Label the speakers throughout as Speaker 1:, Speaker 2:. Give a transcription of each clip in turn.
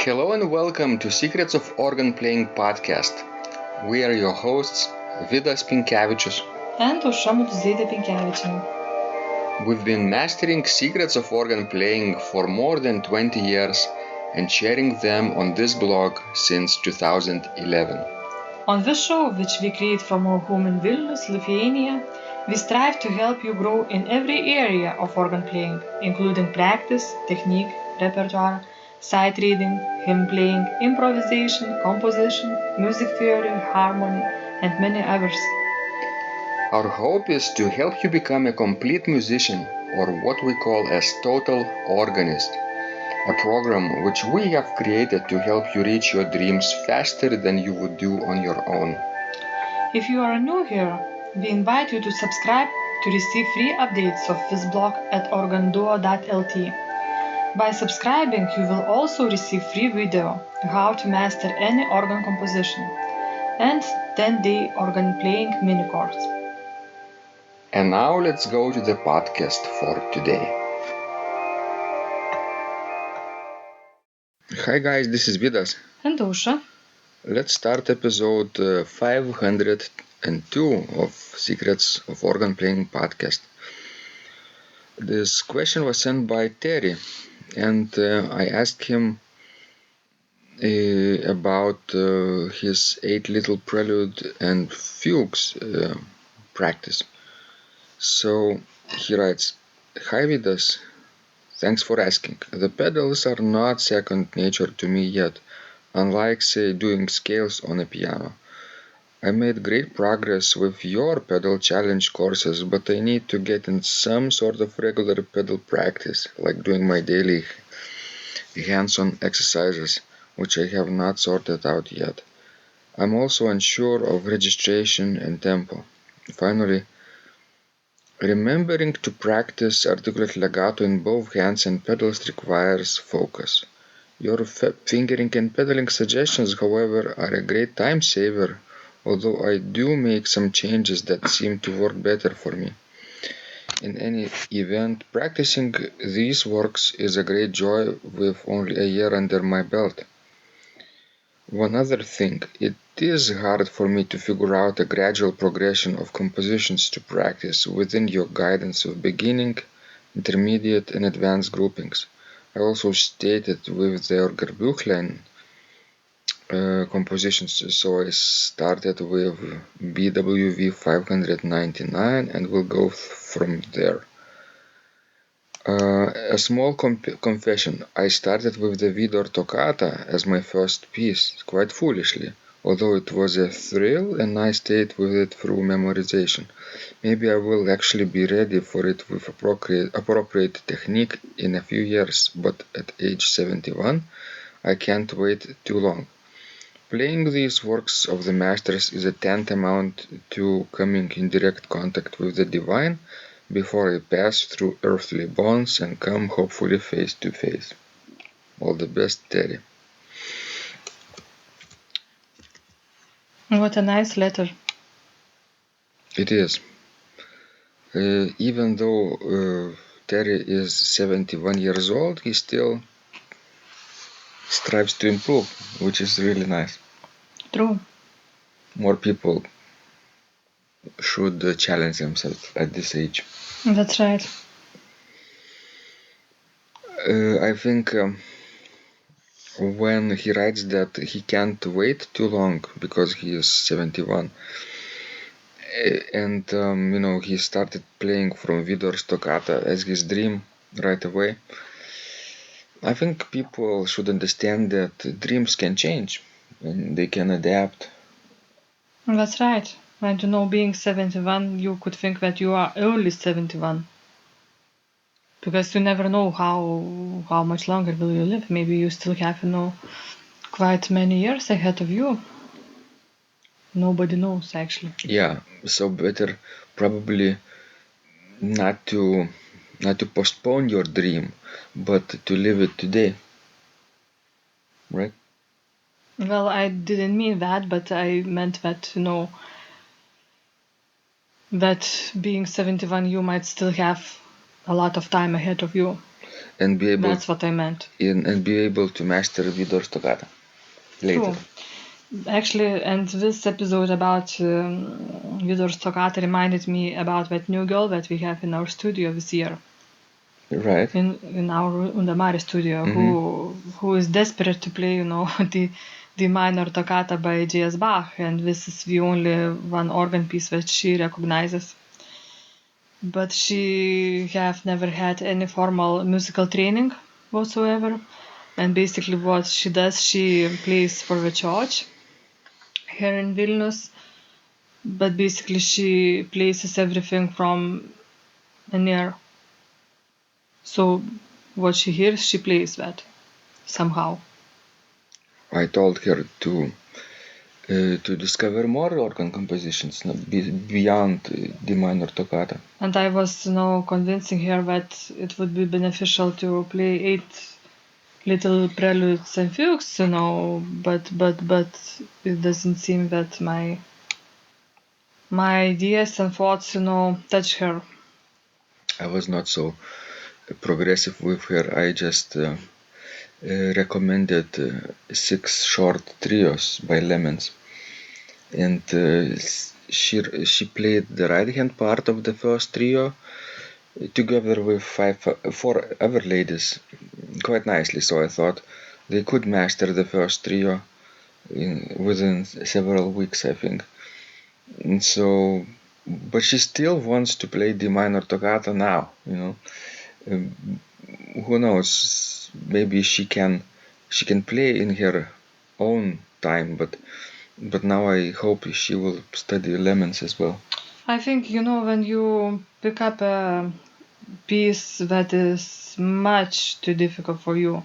Speaker 1: Hello and welcome to Secrets of Organ Playing podcast. We are your hosts, Vidas
Speaker 2: and Orgelbuchlein.
Speaker 1: We've been mastering secrets of organ playing for more than 20 years and sharing them on this blog since 2011.
Speaker 2: On this show, which we create from our home in Vilnius, Lithuania, we strive to help you grow in every area of organ playing, including practice, technique, repertoire, sight reading, hymn playing, improvisation, composition, music theory, harmony, and many others.
Speaker 1: Our hope is to help you become a complete musician, or what we call as total organist, a program which we have created to help you reach your dreams faster than you would do on your own.
Speaker 2: If you are new here, we invite you to subscribe to receive free updates of this blog at organduo.lt. By subscribing, you will also receive free video how to master any organ composition and 10-day organ playing mini course.
Speaker 1: And now let's go to the podcast for today. Hi guys, this is Vidas.
Speaker 2: And Ausra.
Speaker 1: Let's start episode 502 of Secrets of Organ Playing podcast. This question was sent by Terry, and I asked him about his 8 Little Prelude and Fugues practice. So he writes, "Hi Vidas, thanks for asking. The pedals are not second nature to me yet, unlike say doing scales on a piano. I made great progress with your pedal challenge courses, but I need to get in some sort of regular pedal practice, like doing my daily Hanson exercises, which I have not sorted out yet. I'm also unsure of registration and tempo. Finally, remembering to practice articulate legato in both hands and pedals requires focus. Your fingering and pedaling suggestions, however, are a great time saver, although I do make some changes that seem to work better for me. In any event, practicing these works is a great joy with only a year under my belt. One other thing, it is hard for me to figure out a gradual progression of compositions to practice within your guidance of beginning, intermediate, and advanced groupings. I also stated with the Orgelbuchlein compositions, so I started with BWV 599 and will go from there. A small confession, I started with the Widor Toccata as my first piece, quite foolishly, although it was a thrill and I stayed with it through memorization. Maybe I will actually be ready for it with appropriate technique in a few years, but at age 71, I can't wait too long. Playing these works of the masters is a tantamount to coming in direct contact with the divine before I pass through earthly bonds and come hopefully face to face. All the best, Terry."
Speaker 2: What a nice letter.
Speaker 1: It is. Even though Terry is 71 years old, he still strives to improve, which is really nice.
Speaker 2: True.
Speaker 1: More people should challenge themselves at this age.
Speaker 2: That's right.
Speaker 1: I think when he writes that he can't wait too long because he is 71, and he started playing from Widor Toccata as his dream right away, I think people should understand that dreams can change and they can adapt.
Speaker 2: That's right. And being 71, you could think that you are early 71. Because you never know how much longer will you live. Maybe you still have, quite many years ahead of you. Nobody knows, actually.
Speaker 1: Yeah, so better probably not to postpone your dream, but to live it today. Right?
Speaker 2: Well, I didn't mean that, but I meant that, that being 71, you might still have a lot of time ahead of you.
Speaker 1: and be able
Speaker 2: That's what I meant.
Speaker 1: and be able to master Widor Toccata later.
Speaker 2: True. Actually, and this episode about Widor Toccata reminded me about that new girl that we have in our studio this year.
Speaker 1: Right.
Speaker 2: In our Undamare studio,
Speaker 1: Mm-hmm.
Speaker 2: who is desperate to play, the minor toccata by J.S. Bach, and this is the only one organ piece that she recognizes. But she have never had any formal musical training whatsoever, and basically what she does, she plays for the church here in Vilnius, but basically she places everything from an ear. So what she hears, she plays that somehow.
Speaker 1: I told her to discover more organ compositions beyond the minor toccata.
Speaker 2: And I was, convincing her that it would be beneficial to play 8 little preludes and fugues, but it doesn't seem that my ideas and thoughts, touch her.
Speaker 1: I was not so progressive with her. I just recommended 6 short trios by Lemons, and she played the right hand part of the first trio together with 4 other ladies quite nicely. So I thought they could master the first trio within several weeks, I think. And so, but she still wants to play the minor toccata now. Who knows? Maybe she can play in her own time, but now I hope she will study Lemons as well.
Speaker 2: I think, when you pick up a piece that is much too difficult for you,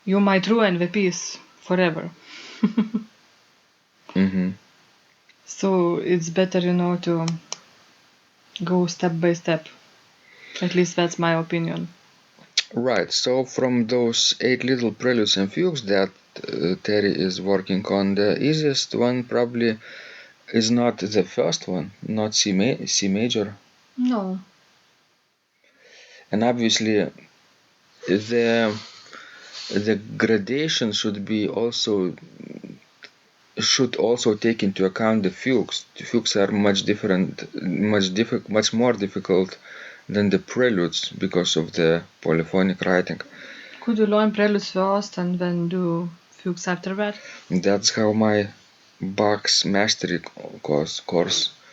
Speaker 2: you might ruin the piece forever.
Speaker 1: Mm-hmm.
Speaker 2: So it's better, to go step by step. At least that's my opinion.
Speaker 1: Right, so from those 8 little preludes and fugues that Terry is working on, the easiest one probably is not the first one, not C major.
Speaker 2: No.
Speaker 1: And obviously the gradation should also take into account the fugues. The fugues are much more difficult than the preludes because of the polyphonic writing.
Speaker 2: Could you learn preludes first and then do fugues after that?
Speaker 1: That's how my Bach's mastery course,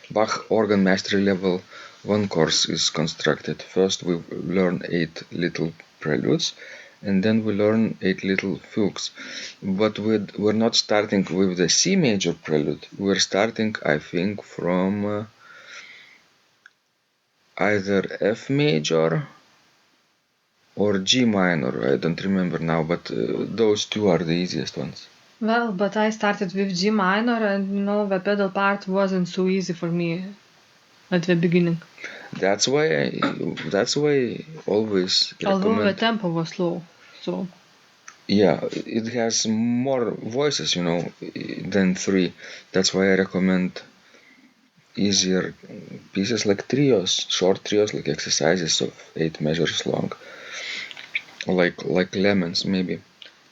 Speaker 1: Bach organ mastery level 1 course is constructed. First we learn 8 little preludes, and then we learn 8 little fugues. But we're not starting with the C major prelude. We're starting, I think, from either F major or G minor. I don't remember now, but those two are the easiest ones.
Speaker 2: Well, but I started with G minor, and the pedal part wasn't so easy for me at the beginning.
Speaker 1: That's why I always recommend.
Speaker 2: Although the tempo was slow, so.
Speaker 1: Yeah, it has more voices, than 3. That's why I recommend easier pieces like trios, short trios, like exercises of 8 measures long, like Lemons maybe.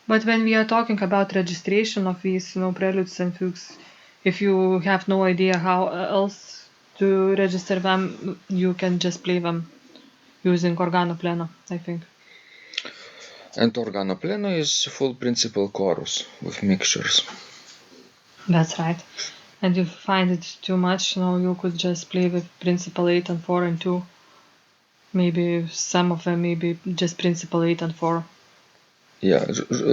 Speaker 2: But when we are talking about registration of these, preludes and fugues, if you have no idea how else to register them, you can just play them using organopleno, I think.
Speaker 1: And organopleno is full principal chorus with mixtures.
Speaker 2: That's right. And if you find it too much, you could just play with principal 8 and 4 and 2. Maybe some of them maybe just principal 8 and 4.
Speaker 1: Yeah,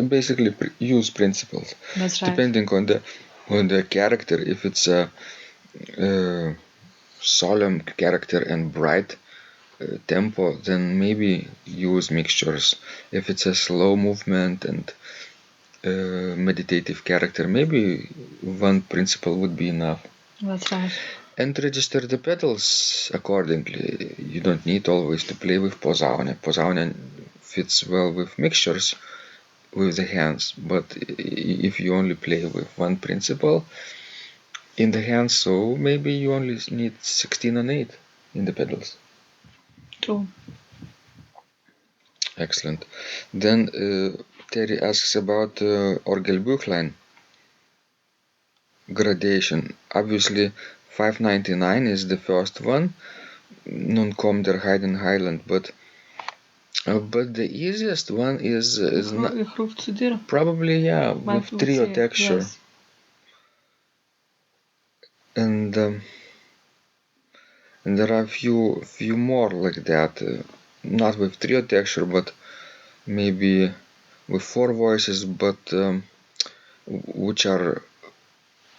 Speaker 1: basically use principals.
Speaker 2: That's right.
Speaker 1: Depending on the character, if it's a solemn character and bright tempo, then maybe use mixtures. If it's a slow movement and meditative character, maybe 1 principle would be enough.
Speaker 2: That's right.
Speaker 1: And register the pedals accordingly. You don't need always to play with posaune. Posaune fits well with mixtures with the hands, but if you only play with 1 principle in the hands, so maybe you only need 16 and 8 in the pedals.
Speaker 2: True.
Speaker 1: Excellent. Then Terry asks about Orgelbuchlein gradation. Obviously, 599 is the first one, Nun kommt der Heiden Highland, but the easiest one is not, probably with trio texture,
Speaker 2: Yes.
Speaker 1: and there are few more like that, not with trio texture, but maybe with four voices, but which are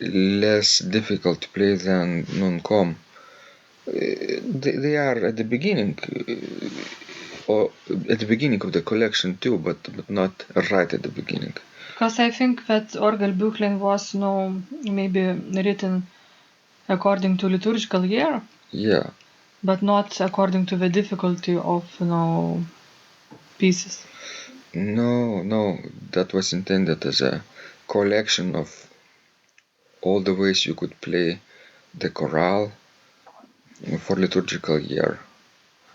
Speaker 1: less difficult to play than Nun kom. They are at the beginning, or at the beginning of the collection too, but not right at the beginning.
Speaker 2: Because I think that Orgelbuchlein was maybe written according to liturgical year.
Speaker 1: Yeah.
Speaker 2: But not according to the difficulty of pieces.
Speaker 1: No, that was intended as a collection of all the ways you could play the chorale for liturgical year,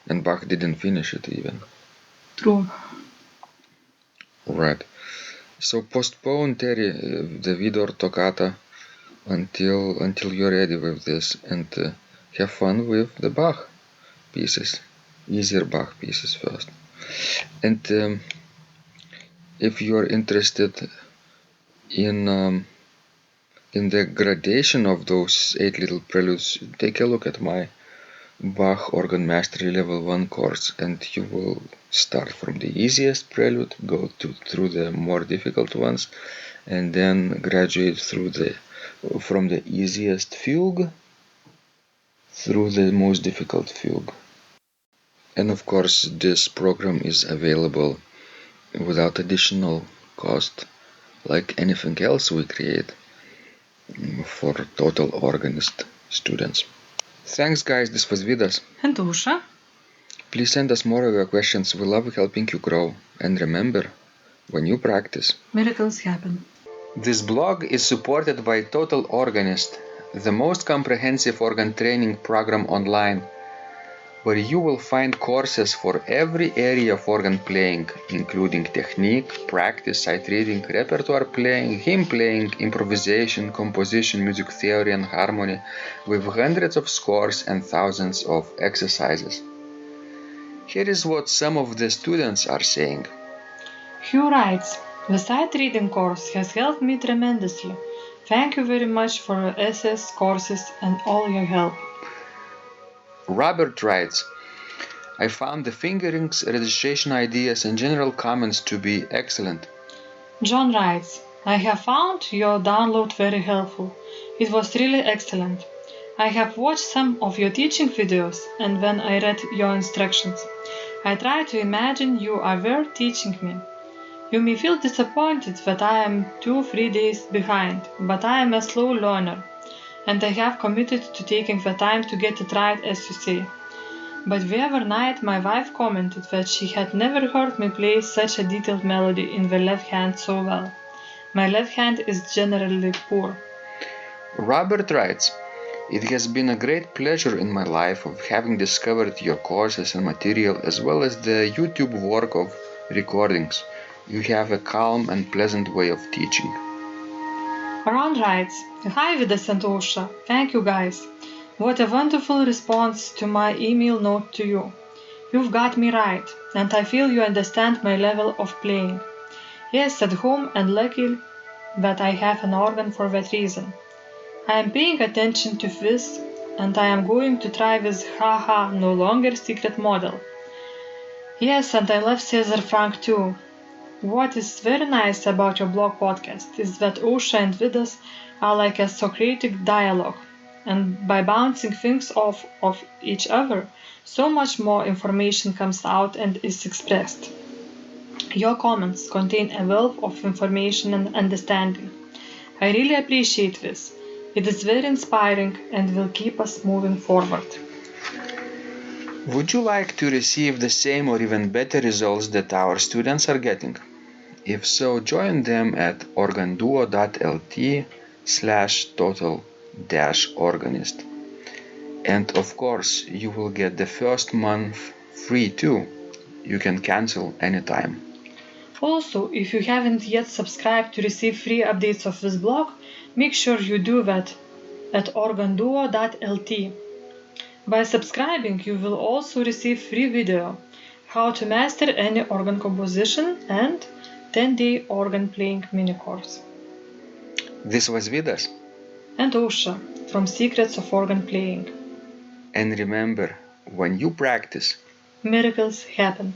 Speaker 1: and Bach didn't finish it even.
Speaker 2: True.
Speaker 1: Right. So postpone, Terry, the Widor Toccata until you're ready with this, and have fun with the Bach pieces, easier Bach pieces first. And if you're interested in the gradation of those 8 little preludes, take a look at my Bach Organ Mastery Level 1 course, and you will start from the easiest prelude, go through the more difficult ones, and then graduate from the easiest fugue through the most difficult fugue. And of course, this program is available without additional cost, like anything else we create for total organist students. Thanks guys, this was Vidas.
Speaker 2: And Usha.
Speaker 1: Please send us more of your questions, we love helping you grow. And remember, when you practice,
Speaker 2: miracles happen.
Speaker 1: This blog is supported by Total Organist, the most comprehensive organ training program online, where you will find courses for every area of organ playing, including technique, practice, sight reading, repertoire playing, hymn playing, improvisation, composition, music theory and harmony, with hundreds of scores and thousands of exercises. Here is what some of the students are saying.
Speaker 2: Hugh writes, the sight reading course has helped me tremendously. Thank you very much for your SS courses and all your help.
Speaker 1: Robert writes, I found the fingerings, registration ideas and general comments to be excellent.
Speaker 2: John writes, I have found your download very helpful. It was really excellent. I have watched some of your teaching videos, and when I read your instructions, I tried to imagine you are there teaching me. You may feel disappointed that I am 2-3 days behind, but I am a slow learner, and I have committed to taking the time to get it right, as you say. But the other night my wife commented that she had never heard me play such a detailed melody in the left hand so well. My left hand is generally poor.
Speaker 1: Robert writes, it has been a great pleasure in my life of having discovered your courses and material as well as the YouTube work of recordings. You have a calm and pleasant way of teaching.
Speaker 2: Ron writes, Hi Vidas and Osha, thank you guys. What a wonderful response to my email note to you. You've got me right, and I feel you understand my level of playing. Yes, at home, and lucky that I have an organ for that reason. I am paying attention to this, and I am going to try this haha no longer secret model. Yes, and I love Cesar Frank too. What is very nice about your blog podcast is that Osha and Vidas are like a Socratic dialogue, and by bouncing things off of each other, so much more information comes out and is expressed. Your comments contain a wealth of information and understanding. I really appreciate this. It is very inspiring and will keep us moving forward.
Speaker 1: Would you like to receive the same or even better results that our students are getting? If so, join them at organduo.lt/total-organist. And of course, you will get the first month free too. You can cancel anytime.
Speaker 2: Also, if you haven't yet subscribed to receive free updates of this blog, make sure you do that at organduo.lt. By subscribing, you will also receive free video, how to master any organ composition and 10-day organ playing mini course.
Speaker 1: This was Vidas.
Speaker 2: And Osha from Secrets of Organ Playing.
Speaker 1: And remember, when you practice,
Speaker 2: miracles happen.